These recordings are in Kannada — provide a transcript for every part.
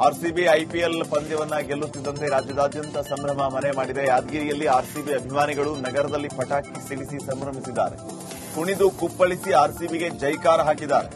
ಆರ್ಸಿಬಿ ಐಪಿಎಲ್ ಪಂದ್ಯವನ್ನ ಗೆಲ್ಲುತ್ತಿದ್ದಂತೆ ರಾಜ್ಯದಾದ್ಯಂತ ಸಂಭ್ರಮ ಮನೆ ಮಾಡಿದೆ. ಯಾದಗಿರಿಯಲ್ಲಿ ಆರ್ಸಿಬಿ ಅಭಿಮಾನಿಗಳು ನಗರದಲ್ಲಿ ಪಟಾಕಿ ಸಿಡಿಸಿ ಸಂಭ್ರಮಿಸಿದ್ದಾರೆ. ಕುಣಿದು ಕುಪ್ಪಳಿಸಿ ಆರ್ಸಿಬಿಗೆ ಜೈಕಾರ ಹಾಕಿದ್ದಾರೆ.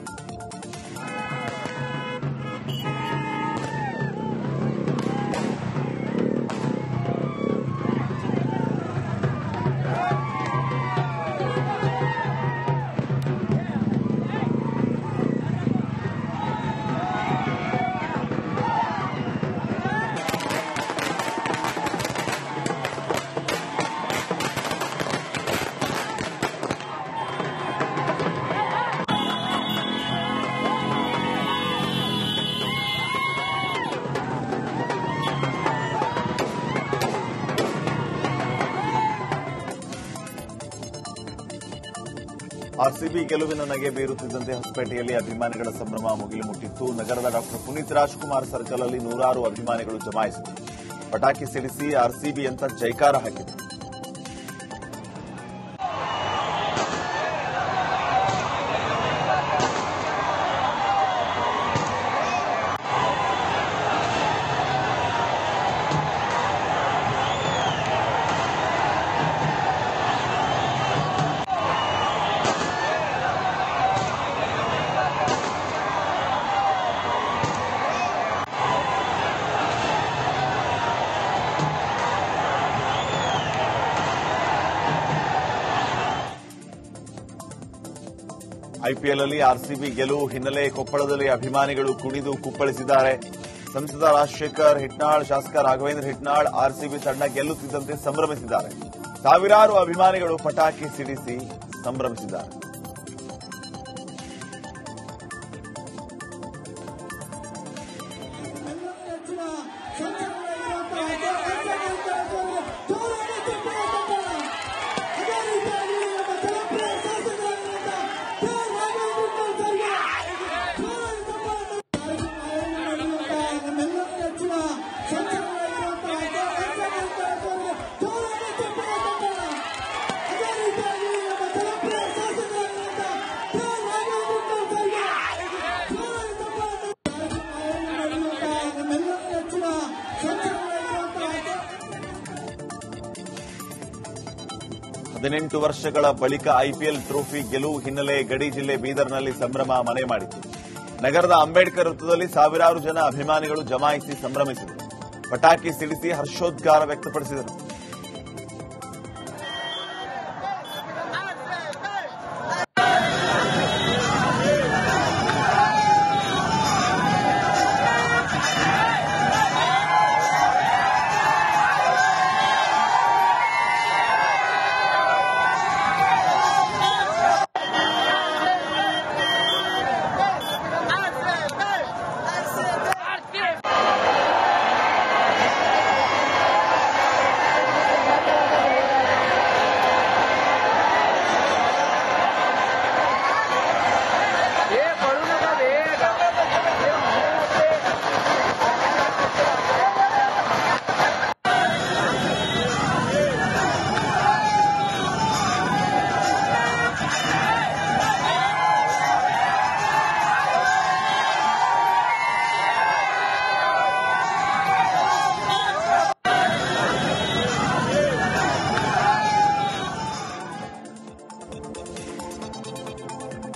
ಆರ್ಸಿಬಿ ಗೆಲುವಿನ ನಗೆ ಬೀರುತ್ತಿದ್ದಂತೆ ಹೊಸಪೇಟೆಯಲ್ಲಿ ಅಭಿಮಾನಿಗಳ ಸಂಭ್ರಮ ಮುಗಿಲು ಮುಟ್ಟಿತ್ತು. ನಗರದ ಡಾ ಪುನೀತ್ ರಾಜ್ಕುಮಾರ್ ಸರ್ಕಲ್ ಅಲ್ಲಿ ನೂರಾರು ಅಭಿಮಾನಿಗಳು ಜಮಾಯಿಸಿದರು. ಪಟಾಕಿ ಸಿಡಿಸಿ ಆರ್ಸಿಬಿ ಅಂತ ಜೈಕಾರ ಹಾಕಿದರು. ಐಪಿಎಲ್ ಅಲ್ಲಿ ಆರ್ಸಿಬಿ ಗೆಲುವು ಹಿನ್ನೆಲೆ ಕೊಪ್ಪಳದಲ್ಲಿ ಅಭಿಮಾನಿಗಳು ಕುಣಿದು ಕುಪ್ಪಳಿಸಿದ್ದಾರೆ. ಸಂಸದ ರಾಜಶೇಖರ್ ಹಿಟ್ನಾಳ್, ಶಾಸಕ ರಾಘವೇಂದ್ರ ಹಿಟ್ನಾಳ್ ಆರ್ಸಿಬಿ ತಂಡ ಗೆಲ್ಲುತ್ತಿದ್ದಂತೆ ಸಂಭ್ರಮಿಸಿದ್ದಾರೆ. ಸಾವಿರಾರು ಅಭಿಮಾನಿಗಳು ಪಟಾಕಿ ಸಿಡಿಸಿ ಸಂಭ್ರಮಿಸಿದ್ದಾರೆ. ಹದಿನೆಂಟು ವರ್ಷಗಳ ಬಳಿಕ ಐಪಿಎಲ್ ಟ್ರೋಫಿ ಗೆಲುವು ಹಿನ್ನೆಲೆ ಗಡಿ ಜಿಲ್ಲೆ ಬೀದರ್ನಲ್ಲಿ ಸಂಭ್ರಮ ಮನೆ ಮಾಡಿತು. ನಗರದ ಅಂಬೇಡ್ಕರ್ ವೃತ್ತದಲ್ಲಿ ಸಾವಿರಾರು ಜನ ಅಭಿಮಾನಿಗಳು ಜಮಾಯಿಸಿ ಸಂಭ್ರಮಿಸಿದರು. ಪಟಾಕಿ ಸಿಡಿಸಿ ಹರ್ಷೋದ್ಗಾರ ವ್ಯಕ್ತಪಡಿಸಿದರು.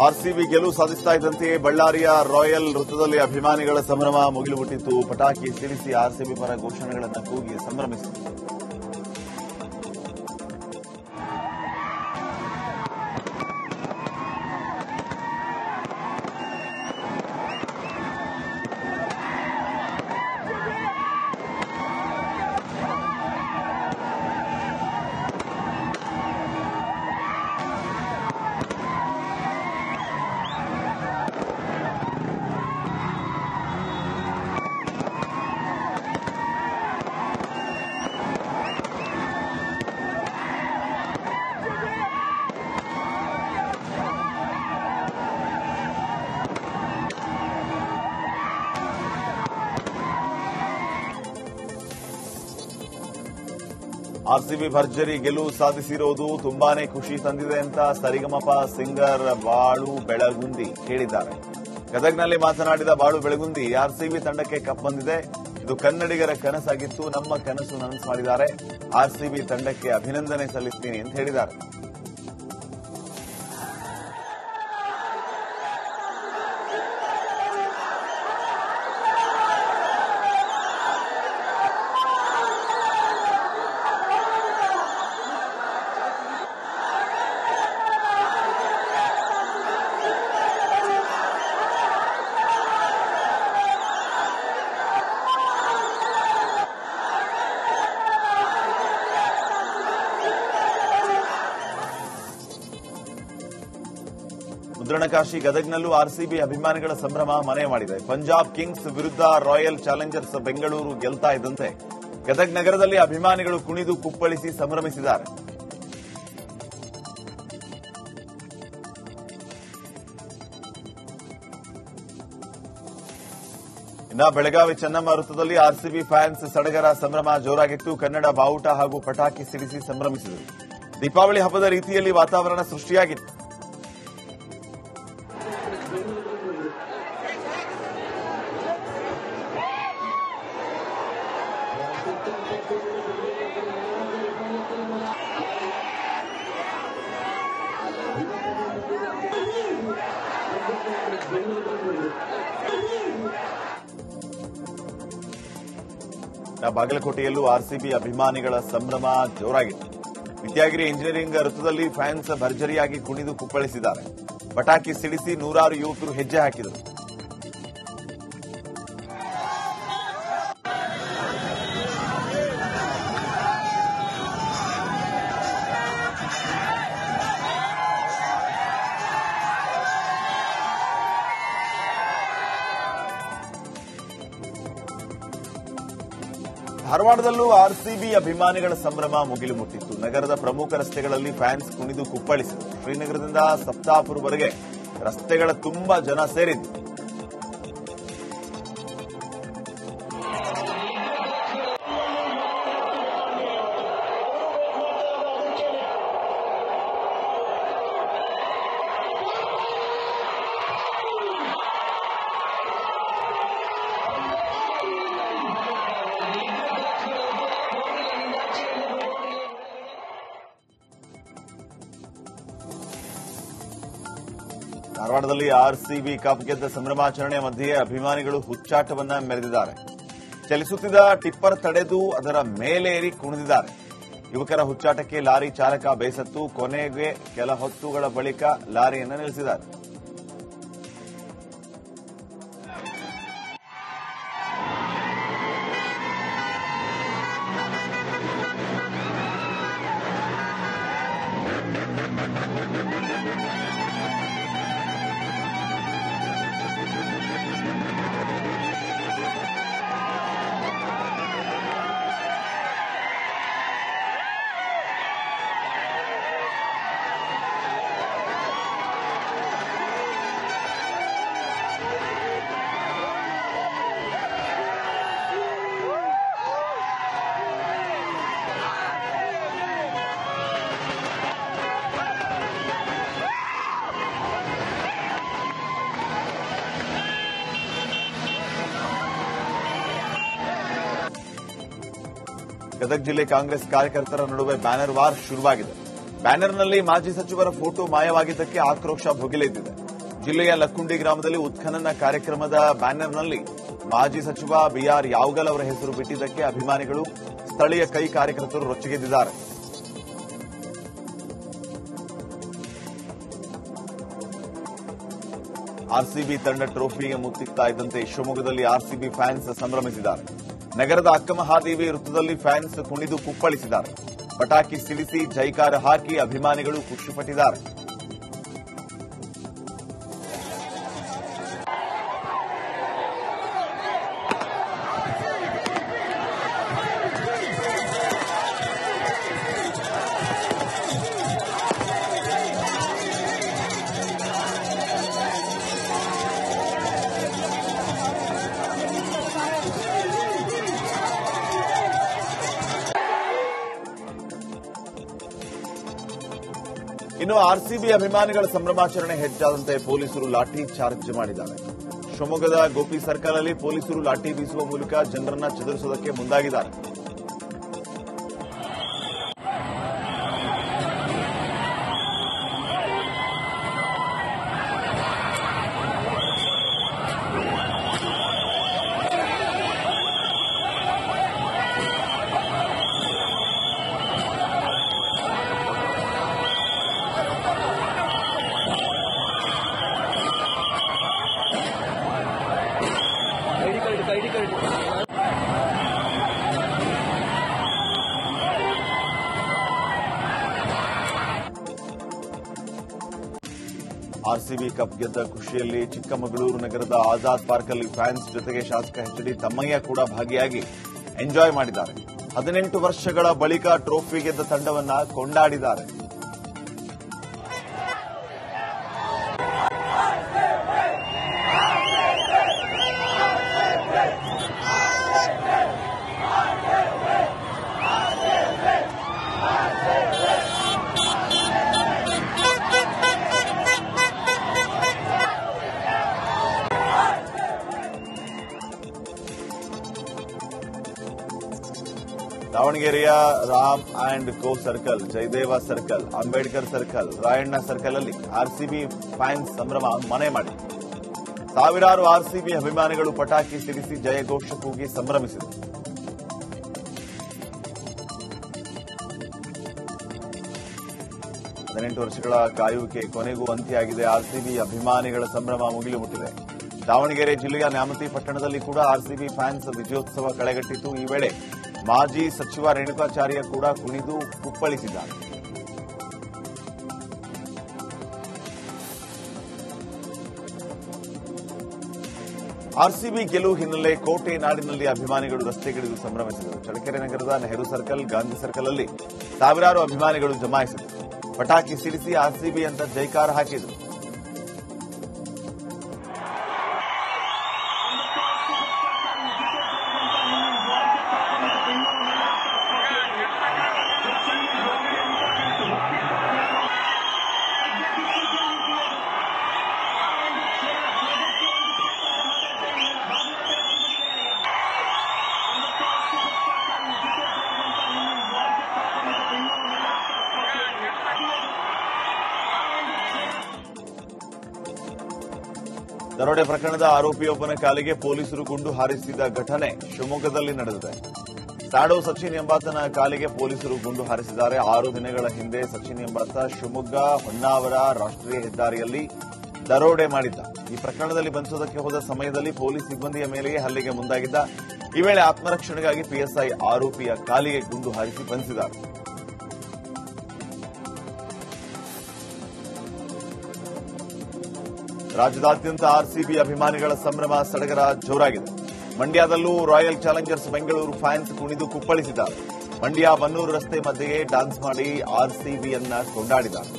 ಆರ್ಸಿಬಿ ಗೆಲುವು ಸಾಧಿಸ್ತಾ ಇದ್ದಂತೆಯೇ ಬಳ್ಳಾರಿಯ ರಾಯಲ್ ವೃತ್ತದಲ್ಲಿ ಅಭಿಮಾನಿಗಳ ಸಂಭ್ರಮ ಮುಗಿಲು ಮುಟ್ಟಿತ್ತು. ಪಟಾಕಿ ಸಿಡಿಸಿ ಆರ್ಸಿಬಿ ಪರ ಘೋಷಣೆಗಳನ್ನು ಕೂಗಿ ಸಂಭ್ರಮಿಸಿತು. ಆರ್ಸಿಬಿ ಭರ್ಜರಿ ಗೆಲುವು ಸಾಧಿಸಿರುವುದು ತುಂಬಾನೇ ಖುಷಿ ತಂದಿದೆ ಅಂತ ಸರಿಗಮಪ ಸಿಂಗರ್ ಬಾಳು ಬೆಳಗುಂದಿ ಹೇಳಿದ್ದಾರೆ. ಗದಗ್ನಲ್ಲಿ ಮಾತನಾಡಿದ ಬಾಳು ಬೆಳಗುಂದಿ, ಆರ್ಸಿಬಿ ತಂಡಕ್ಕೆ ಕಪ್ ಬಂದಿದೆ. ಇದು ಕನ್ನಡಿಗರ ಕನಸಾಗಿತ್ತು. ನಮ್ಮ ಕನಸು ನನಸು ಮಾಡಿದ್ದಾರೆ. ಆರ್ಸಿಬಿ ತಂಡಕ್ಕೆ ಅಭಿನಂದನೆ ಸಲ್ಲಿಸ್ತೀನಿ ಅಂತ ಹೇಳಿದ್ದಾರೆ. ಮುದ್ರಣಕಾಶಿ ಗದಗ್ನಲ್ಲೂ ಆರ್ಸಿಬಿ ಅಭಿಮಾನಿಗಳ ಸಂಭ್ರಮ ಮನೆ ಮಾಡಿದೆ. ಪಂಜಾಬ್ ಕಿಂಗ್ಸ್ ವಿರುದ್ಧ ರಾಯಲ್ ಚಾಲೆಂಜರ್ಸ್ ಬೆಂಗಳೂರು ಗೆಲ್ತಾ ಇದ್ದಂತೆ ಗದಗ್ ನಗರದಲ್ಲಿ ಅಭಿಮಾನಿಗಳು ಕುಣಿದು ಕುಪ್ಪಳಿಸಿ ಸಂಭ್ರಮಿಸಿದ್ದಾರೆ. ಇನ್ನು ಬೆಳಗಾವಿ ಚೆನ್ನಮ್ಮ ವೃತ್ತದಲ್ಲಿ ಆರ್ಸಿಬಿ ಫ್ಯಾನ್ಸ್ ಸಡಗರ ಸಂಭ್ರಮ ಜೋರಾಗಿತ್ತು. ಕನ್ನಡ ಬಾವುಟ ಹಾಗೂ ಪಟಾಕಿ ಸಿಡಿಸಿ ಸಂಭ್ರಮಿಸಿದರು. ದೀಪಾವಳಿ ಹಬ್ಬದ ರೀತಿಯಲ್ಲಿ ವಾತಾವರಣ ಸೃಷ್ಟಿಯಾಗಿತ್ತು. ಬಾಗಲಕೋಟೆಯಲ್ಲೂ ಆರ್ಸಿಬಿ ಅಭಿಮಾನಿಗಳ ಸಂಭ್ರಮ ಜೋರಾಗಿತ್ತು. ವಿದ್ಯಾಗಿರಿ ಇಂಜಿನಿಯರಿಂಗ್ ವೃತ್ತದಲ್ಲಿ ಫ್ಯಾನ್ಸ್ ಭರ್ಜರಿಯಾಗಿ ಕುಣಿದು ಕುಪ್ಪಳಿಸಿದ್ದಾರೆ. ಪಟಾಕಿ ಸಿಡಿಸಿ ನೂರಾರು ಯುವಕರು ಹೆಜ್ಜೆ ಹಾಕಿದರು. ಧಾರವಾಡದಲ್ಲೂ ಆರ್ಸಿಬಿ ಅಭಿಮಾನಿಗಳ ಸಂಭ್ರಮ ಮುಗಿಲು ಮುಟ್ಟಿತ್ತು. ನಗರದ ಪ್ರಮುಖ ರಸ್ತೆಗಳಲ್ಲಿ ಫ್ಯಾನ್ಸ್ ಕುಣಿದು ಕುಪ್ಪಳಿಸಿದರು. ಶ್ರೀನಗರದಿಂದ ಸಪ್ತಾಪುರವರೆಗೆ ರಸ್ತೆಗಳ ತುಂಬಾ ಜನ ಸೇರಿದ್ರು. ಧಾರವಾಡದಲ್ಲಿ ಆರ್ಸಿಬಿ ಕಪ್ ಗೆದ್ದ ಸಂಭ್ರಮಾಚರಣೆ ಮಧ್ಯೆ ಅಭಿಮಾನಿಗಳು ಹುಚ್ಚಾಟವನ್ನ ಮೆರೆದಿದ್ದಾರೆ. ಚಲಿಸುತ್ತಿದ್ದ ಟಿಪ್ಪರ್ ತಡೆದು ಅದರ ಮೇಲೇರಿ ಕುಣಿದಿದ್ದಾರೆ. ಯುವಕರ ಹುಚ್ಚಾಟಕ್ಕೆ ಲಾರಿ ಚಾಲಕ ಬೇಸತ್ತು. ಕೊನೆಗೆ ಕೆಲ ಹೊತ್ತುಗಳ ಬಳಿಕ ಲಾರಿಯನ್ನು ನಿಲ್ಲಿಸಿದ್ದಾರೆ. ಗದಗ ಜಿಲ್ಲೆ ಕಾಂಗ್ರೆಸ್ ಕಾರ್ಯಕರ್ತರ ನಡುವೆ ಬ್ಯಾನರ್ ವಾರ್ ಶುರುವಾಗಿದೆ. ಬ್ಯಾನರ್ನಲ್ಲಿ ಮಾಜಿ ಸಚಿವರ ಫೋಟೋ ಮಾಯವಾಗಿದ್ದಕ್ಕೆ ಆಕ್ರೋಶ ಭುಗಿಲೆದ್ದಿದೆ. ಜಿಲ್ಲೆಯ ಲಕ್ಕುಂಡಿ ಗ್ರಾಮದಲ್ಲಿ ಉತ್ಖನನ ಕಾರ್ಯಕ್ರಮದ ಬ್ಯಾನರ್ನಲ್ಲಿ ಮಾಜಿ ಸಚಿವ ಬಿಆರ್ ಯಾವಗಲ್ ಅವರ ಹೆಸರು ಬಿಟ್ಟಿದ್ದಕ್ಕೆ ಅಭಿಮಾನಿಗಳು, ಸ್ಥಳೀಯ ಕೈ ಕಾರ್ಯಕರ್ತರು ರೊಚ್ಚಿಗೆದ್ದಿದ್ದಾರೆ. ಆರ್ಸಿಬಿ ತಂಡ ಟ್ರೋಫಿಗೆ ಮುತ್ತಿಕ್ತಾ ಇದ್ದಂತೆ ಶಿವಮೊಗ್ಗದಲ್ಲಿ ಆರ್ಸಿಬಿ ಫ್ಯಾನ್ಸ್ ಸಂಭ್ರಮಿಸಿದ್ದಾರೆ. ನಗರದ ಅಕ್ಕಮಹಾದೇವಿ ವೃತ್ತದಲ್ಲಿ ಫ್ಯಾನ್ಸ್ ಕುಣಿದು ಕುಪ್ಪಳಿಸಿದ್ದಾರೆ. ಪಟಾಕಿ ಸಿಡಿಸಿ ಜೈಕಾರ ಹಾಕಿ ಅಭಿಮಾನಿಗಳು ಖುಷಿಪಟ್ಟಿದ್ದಾರೆ. ಇನ್ನು ಇನ್ನು ಆರ್ಸಿಬಿ ಅಭಿಮಾನಿಗಳ ಸಂಭ್ರಮಾಚರಣೆ ಹೆಚ್ಚಾದಂತೆ ಪೊಲೀಸರು ಲಾಠಿ ಚಾರ್ಜ್ ಮಾಡಿದ್ದಾರೆ. ಶಿವಮೊಗ್ಗದ ಗೋಪಿ ಸರ್ಕಲ್ ಅಲ್ಲಿ ಪೊಲೀಸರು ಲಾಠಿ ಬೀಸುವ ಮೂಲಕ ಜನರನ್ನ ಚದುರಿಸುವುದಕ್ಕೆ ಮುಂದಾಗಿದ್ದಾರೆ. ಆರ್ಸಿಬಿ ಕಪ್ ಗೆದ್ದ ಖುಷಿಯಲ್ಲಿ ಚಿಕ್ಕಮಗಳೂರು ನಗರದ ಆಜಾದ್ ಪಾರ್ಕ್ನಲ್ಲಿ ಫ್ಯಾನ್ಸ್ ಜೊತೆಗೆ ಶಾಸಕ ಎಚ್.ಡಿ. ತಮ್ಮಯ್ಯ ಕೂಡ ಭಾಗಿಯಾಗಿ ಎಂಜಾಯ್ ಮಾಡಿದ್ದಾರೆ. 18 ವರ್ಷಗಳ ಬಳಿಕ ಟ್ರೋಫಿ ಗೆದ್ದ ತಂಡವನ್ನ ಕೊಂಡಾಡಿದ್ದಾರೆ. ದಾವಣಗೆರೆಯ Ram and co circle, Jayadeva circle, Ambedkar circle, Rayanna circle ಅಲ್ಲಿ ಆರ್ಸಿಬಿ ಫ್ಯಾನ್ಸ್ ಸಂಭ್ರಮ ಮನೆ ಮಾಡಿ ಸಾವಿರಾರು ಆರ್ಸಿಬಿ ಅಭಿಮಾನಿಗಳು ಪಟಾಕಿ ಸಿಡಿಸಿ ಜಯಘೋಷ ಕೂಗಿ ಸಂಭ್ರಮಿಸಿದರು. ವರ್ಷಗಳ ಕಾಯುವಿಕೆ ಕೊನೆಗೂ ಅಂತ್ಯಾಗಿದೆ. ಆರ್ಸಿಬಿ ಅಭಿಮಾನಿಗಳ ಸಂಭ್ರಮ ಮುಗಿಲು ಮುಟ್ಟಿದೆ. ದಾವಣಗೆರೆ ಜಿಲ್ಲೆಯ ನ್ಯಾಮತಿ ಪಟ್ಟಣದಲ್ಲಿ ಕೂಡ ಆರ್ಸಿಬಿ ಫ್ಯಾನ್ಸ್ ವಿಜಯೋತ್ಸವ ಕಳೆಗಟ್ಟಿತ್ತು. ಈ ವೇಳೆ ಮಾಜಿ ಸಚಿವ ರೇಣುಕಾಚಾರ್ಯ ಕೂಡ ಕುಣಿದು ಕುಪ್ಪಳಿಸಿದ್ದಾರೆ. ಆರ್ಸಿಬಿ ಗೆಲುವು ಹಿನ್ನೆಲೆ ಕೋಟೆ ನಾಡಿನಲ್ಲಿ ಅಭಿಮಾನಿಗಳು ರಸ್ತೆಗಿಳಿದು ಸಂಭ್ರಮಿಸಿದರು. ಚಳ್ಳಕೆರೆ ನಗರದ ನೆಹರು ಸರ್ಕಲ್, ಗಾಂಧಿ ಸರ್ಕಲ್ ಅಲ್ಲಿ ಸಾವಿರಾರು ಅಭಿಮಾನಿಗಳು ಜಮಾಯಿಸಿದರು. ಪಟಾಕಿ ಸಿಡಿಸಿ ಆರ್ಸಿಬಿ ಅಂತ ಜೈಕಾರ ಹಾಕಿದರು. ದರೋಡೆ ಪ್ರಕರಣದ ಆರೋಪಿಯೊಬ್ಬನ ಕಾಲಿಗೆ ಪೊಲೀಸರು ಗುಂಡು ಹಾರಿಸಿದ ಘಟನೆ ಶಿವಮೊಗ್ಗದಲ್ಲಿ ನಡೆದಿದೆ. ಸ್ಯಾಡೋ ಸಚಿನ್ ಎಂಬಾತನ ಕಾಲಿಗೆ ಪೊಲೀಸರು ಗುಂಡು ಹಾರಿಸಿದ್ದಾರೆ. 6 ದಿನಗಳ ಹಿಂದೆ ಸಚಿನ್ ಎಂಬಾತ ಶಿವಮೊಗ್ಗ ಹೊನ್ನಾವರ ರಾಷ್ಟ್ರೀಯ ಹೆದ್ದಾರಿಯಲ್ಲಿ ದರೋಡೆ ಮಾಡಿದ್ದ. ಈ ಪ್ರಕರಣದಲ್ಲಿ ಬಂಧಿಸೋದಕ್ಕೆ ಹೋದ ಸಮಯದಲ್ಲಿ ಪೊಲೀಸ್ ಸಿಬ್ಬಂದಿಯ ಮೇಲೆಯೇ ಹಲ್ಲೆಗೆ ಮುಂದಾಗಿದ್ದ. ಈ ವೇಳೆ ಆತ್ಮರಕ್ಷಣೆಗಾಗಿ ಪಿಎಸ್ಐ ಆರೋಪಿಯ ಕಾಲಿಗೆ ಗುಂಡು ಹಾರಿಸಿ ಬಂಧಿಸಿದ್ದಾರೆ. ರಾಜ್ಯದಾದ್ಯಂತ ಆರ್ಸಿಬಿ ಅಭಿಮಾನಿಗಳ ಸಂಭ್ರಮ ಸಡಗರ ಜೋರಾಗಿದೆ. ಮಂಡ್ಯದಲ್ಲೂ ರಾಯಲ್ ಚಾಲೆಂಜರ್ಸ್ ಬೆಂಗಳೂರು ಫ್ಯಾನ್ಸ್ ಕುಣಿದು ಕುಪ್ಪಳಿಸಿದ್ದಾರೆ. ಮಂಡ್ಯ ಬನ್ನೂರು ರಸ್ತೆ ಮಧ್ಯೆಯೇ ಡ್ಯಾನ್ಸ್ ಮಾಡಿ ಆರ್ಸಿಬಿಯನ್ನ ಕೊಂಡಾಡಿದ್ದಾರೆ.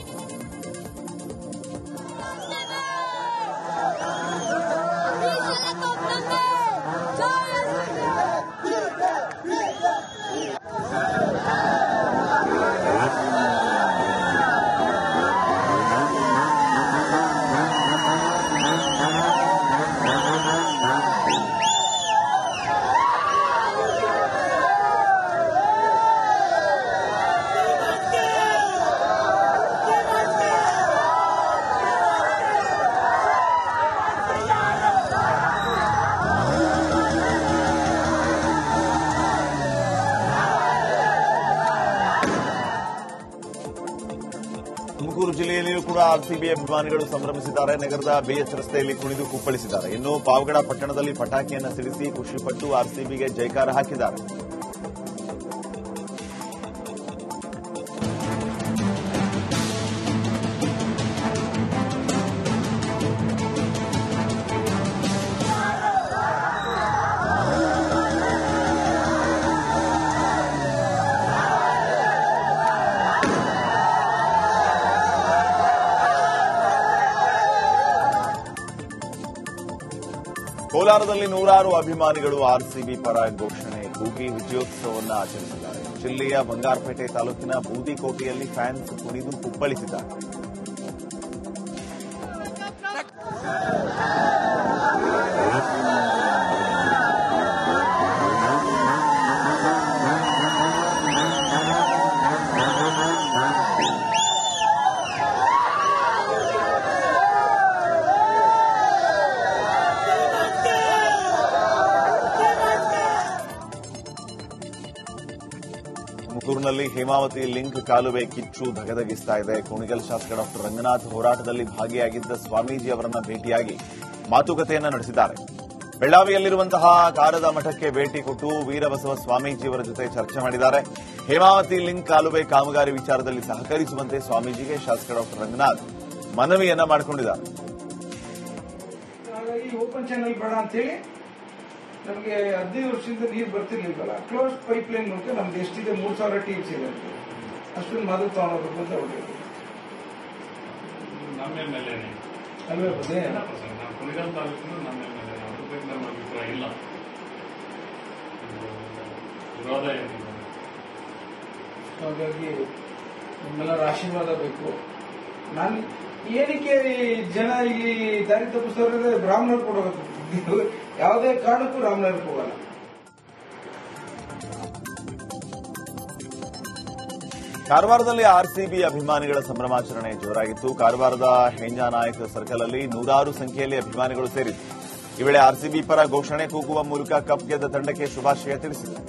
ತುಮಕೂರು ಜಿಲ್ಲೆಯಲ್ಲಿಯೂ ಕೂಡ ಆರ್ಸಿಬಿ ಅಭಿಮಾನಿಗಳು ಸಂಭ್ರಮಿಸಿದ್ದಾರೆ. ನಗರದ ಬಿಎಚ್ ರಸ್ತೆಯಲ್ಲಿ ಕುಣಿದು ಕುಪ್ಪಳಿಸಿದ್ದಾರೆ. ಇನ್ನು ಪಾವಗಡ ಪಟ್ಟಣದಲ್ಲಿ ಪಟಾಕಿಯನ್ನು ಸಿಡಿಸಿ ಖುಷಿಪಟ್ಟು ಆರ್ಸಿಬಿಗೆ ಜೈಕಾರ ಹಾಕಿದ್ದಾರೆ. ಕೋಲಾರದಲ್ಲಿ ನೂರಾರು ಅಭಿಮಾನಿಗಳು ಆರ್ಸಿಬಿ ಪರ ಘೋಷಣೆ ಕೂಗಿ ವಿಜಯೋತ್ಸವವನ್ನು ಆಚರಿಸಿದ್ದಾರೆ. ಜಿಲ್ಲೆಯ ಬಂಗಾರಪೇಟೆ ತಾಲೂಕಿನ ಬೂದಿಕೋಟೆಯಲ್ಲಿ ಫ್ಯಾನ್ಸ್ ಕುಣಿದು ಕುಪ್ಪಳಿಸಿದ್ದಾರೆ. ಪುತ್ತೂರಿನಲ್ಲಿ ಹೇಮಾವತಿ ಲಿಂಕ್ ಕಾಲುವೆ ಕಿಚ್ಚು ಧಗಧಗಿಸ್ತಾ ಇದೆ. ಕುಣಿಗಲ್ ಶಾಸಕ ಡಾ ರಂಗನಾಥ್ ಹೋರಾಟದಲ್ಲಿ ಭಾಗಿಯಾಗಿದ್ದ ಸ್ವಾಮೀಜಿ ಅವರನ್ನ ಭೇಟಿಯಾಗಿ ಮಾತುಕತೆಯನ್ನ ನಡೆಸಿದ್ದಾರೆ. ಬೆಳ್ಳಾವಿಯಲ್ಲಿರುವಂತಹ ಕಾರದ ಮಠಕ್ಕೆ ಭೇಟಿ ಕೊಟ್ಟು ವೀರಬಸವ ಸ್ವಾಮೀಜಿಯವರ ಜೊತೆ ಚರ್ಚೆ ಮಾಡಿದ್ದಾರೆ. ಹೇಮಾವತಿ ಲಿಂಕ್ ಕಾಲುವೆ ಕಾಮಗಾರಿ ವಿಚಾರದಲ್ಲಿ ಸಹಕರಿಸುವಂತೆ ಸ್ವಾಮೀಜಿಗೆ ಶಾಸಕ ಡಾ ರಂಗನಾಥ್ ಮನವಿಯನ್ನ ಮಾಡಿಕೊಂಡಿದ್ದಾರೆ. ಓಪನ್ ಚಾನಲ್ ಬೇಡ ಅಂತೇಳಿ ನಮಗೆ 15 ವರ್ಷದಿಂದ ನೀರು ಬರ್ತಿರ್ಲಿಲ್ವಲ್ಲ, ಕ್ಲೋಸ್ ಪೈಪ್ ಲೈನ್ ಮೂಲಕ ನಮ್ದು ಎಷ್ಟಿದೆ 3000 ಟೀಮ್ಸ್ ಇದೆ, ಅಷ್ಟೊಂದು ಮದು ತಗೊಳೋದು ಅಂತ ಹೊಡೆಯೋದು ಅಲ್ವೇ ಬದೇ ಕುಣಿಗಲ್ ತಾಲೂಕಿನ ನಮ್ಮ ಅಭಿಪ್ರಾಯ ಇಲ್ಲ, ವಿರೋಧ ಏನಿಲ್ಲ. ಹಾಗಾಗಿ ನಿಮ್ಮೆಲ್ಲರ ಆಶೀರ್ವಾದ ಬೇಕು. ನಾನು ಏನಕ್ಕೆ ಜನ ಇಲ್ಲಿ ದಾರಿ ತಪ್ಪಿಸೋದ್ರೆ ಬ್ರಾಹ್ಮಣರು ಕೊಡಬೇಕು, ಯಾವುದೇ ಕಾರಣಕ್ಕೂ ರಾಮನಗರ ಹೋಗಲ್ಲ. ಕಾರವಾರದಲ್ಲಿ ಆರ್ಸಿಬಿ ಅಭಿಮಾನಿಗಳ ಸಂಭ್ರಮಾಚರಣೆ ಜೋರಾಗಿತ್ತು. ಕಾರವಾರದ ಹೆಂಜಾನಾಯಕ್ ಸರ್ಕಲ್ ಅಲ್ಲಿ ನೂರಾರು ಸಂಖ್ಯೆಯಲ್ಲಿ ಅಭಿಮಾನಿಗಳು ಸೇರಿದ್ದು. ಈ ವೇಳೆ ಆರ್ಸಿಬಿ ಪರ ಘೋಷಣೆ ಕೂಗುವ ಮೂಲಕ ಕಪ್ ಗೆದ್ದ ತಂಡಕ್ಕೆ ಶುಭಾಶಯ ತಿಳಿಸಿದರು.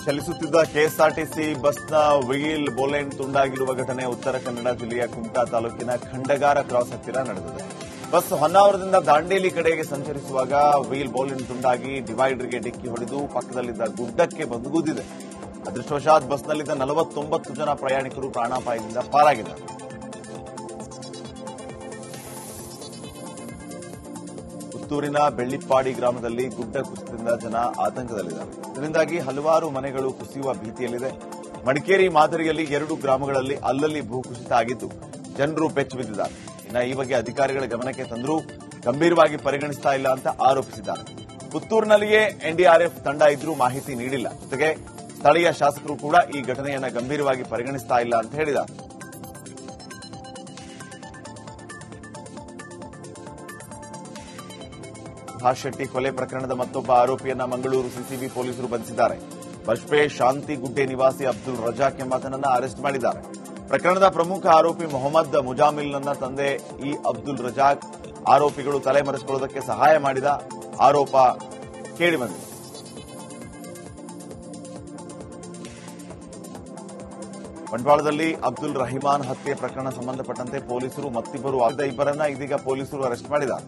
ಚಲಿಸುತ್ತಿದ್ದ ಕೆಎಸ್ಆರ್ಟಿಸಿ ಬಸ್ನ ವೀಲ್ ಬೋಲೆಂಡ್ ತುಂಡಾಗಿರುವ ಘಟನೆ ಉತ್ತರ ಕನ್ನಡ ಜಿಲ್ಲೆಯ ಕುಮಟಾ ತಾಲೂಕಿನ ಖಂಡಗಾರ ಕ್ರಾಸ್ ಹತ್ತಿರ ನಡೆದಿದೆ. ಬಸ್ ಹೊನ್ನಾವರದಿಂದ ದಾಂಡೇಲಿ ಕಡೆಗೆ ಸಂಚರಿಸುವಾಗ ವೀಲ್ ಬೋಲೆಂಡ್ ತುಂಡಾಗಿ ಡಿವೈಡರ್ಗೆ ಡಿಕ್ಕಿ ಹೊಡೆದು ಪಕ್ಕದಲ್ಲಿದ್ದ ಗುಡ್ಡಕ್ಕೆ ಬಂದುಗೂದಿದೆ. ಅದೃಷ್ಟವಶಾತ್ ಬಸ್ನಲ್ಲಿದ್ದ 49 ಜನ ಪ್ರಯಾಣಿಕರು ಪ್ರಾಣಾಪಾಯದಿಂದ ಪಾರಾಗಿದ್ದಾರೆ. ಪುತ್ತೂರಿನ ಬೆಳ್ಳಿಪ್ಪಾಡಿ ಗ್ರಾಮದಲ್ಲಿ ಗುಡ್ಡ ಕುಸಿತದಿಂದ ಜನ ಆತಂಕದಲ್ಲಿದ್ದಾರೆ. ಇದರಿಂದಾಗಿ ಹಲವಾರು ಮನೆಗಳು ಕುಸಿಯುವ ಭೀತಿಯಲ್ಲಿದೆ. ಮಡಿಕೇರಿ ಮಾದರಿಯಲ್ಲಿ 2 ಗ್ರಾಮಗಳಲ್ಲಿ ಅಲ್ಲಲ್ಲಿ ಭೂಕುಸಿತ ಆಗಿದ್ದು ಜನರು ಪೆಚ್ಚು ಬಿದ್ದಿದ್ದಾರೆ. ಇನ್ನು ಈ ಬಗ್ಗೆ ಅಧಿಕಾರಿಗಳ ಗಮನಕ್ಕೆ ತಂದರೂ ಗಂಭೀರವಾಗಿ ಪರಿಗಣಿಸ್ತಾ ಇಲ್ಲ ಅಂತ ಆರೋಪಿಸಿದ್ದಾರೆ. ಪುತ್ತೂರಿನಲ್ಲಿಯೇ ಎನ್ಡಿಆರ್ಎಫ್ ತಂಡ ಇದ್ರೂ ಮಾಹಿತಿ ನೀಡಿಲ್ಲ. ಜೊತೆಗೆ ಸ್ಥಳೀಯ ಶಾಸಕರು ಕೂಡ ಈ ಘಟನೆಯನ್ನು ಗಂಭೀರವಾಗಿ ಪರಿಗಣಿಸ್ತಾ ಇಲ್ಲ ಅಂತ ಹೇಳಿದ್ದಾರೆ. ಸುಭಾಷ್ ಶೆಟ್ಟಿ ಕೊಲೆ ಪ್ರಕರಣದ ಮತ್ತೊಬ್ಬ ಆರೋಪಿಯನ್ನ ಮಂಗಳೂರು ಸಿಸಿಬಿ ಪೊಲೀಸರು ಬಂಧಿಸಿದ್ದಾರೆ. ಬಜ್ಪೆ ಶಾಂತಿಗುಡ್ಡೆ ನಿವಾಸಿ ಅಬ್ದುಲ್ ರಜಾಕ್ ಎಂಬಾತನನ್ನ ಅರೆಸ್ಟ್ ಮಾಡಿದ್ದಾರೆ. ಪ್ರಕರಣದ ಪ್ರಮುಖ ಆರೋಪಿ ಮೊಹಮ್ಮದ್ ಮುಜಾಮಿಲ್ನ ತಂದೆ ಈ ಅಬ್ದುಲ್ ರಜಾಕ್ ಆರೋಪಿಗಳು ತಲೆಮರೆಸಿಕೊಳ್ಳುವುದಕ್ಕೆ ಸಹಾಯ ಮಾಡಿದ ಆರೋಪ ಕೇಳಿಬಂದಿದೆ. ಬಂಟ್ವಾಳದಲ್ಲಿ ಅಬ್ದುಲ್ ರಹಿಮಾನ್ ಹತ್ಯೆ ಪ್ರಕರಣ ಸಂಬಂಧಪಟ್ಟಂತೆ ಪೊಲೀಸರು ಮತ್ತಿಬ್ಬರು ಇಬ್ಬರನ್ನ ಇದೀಗ ಪೊಲೀಸರು ಅರೆಸ್ಟ್ ಮಾಡಿದ್ದಾರೆ.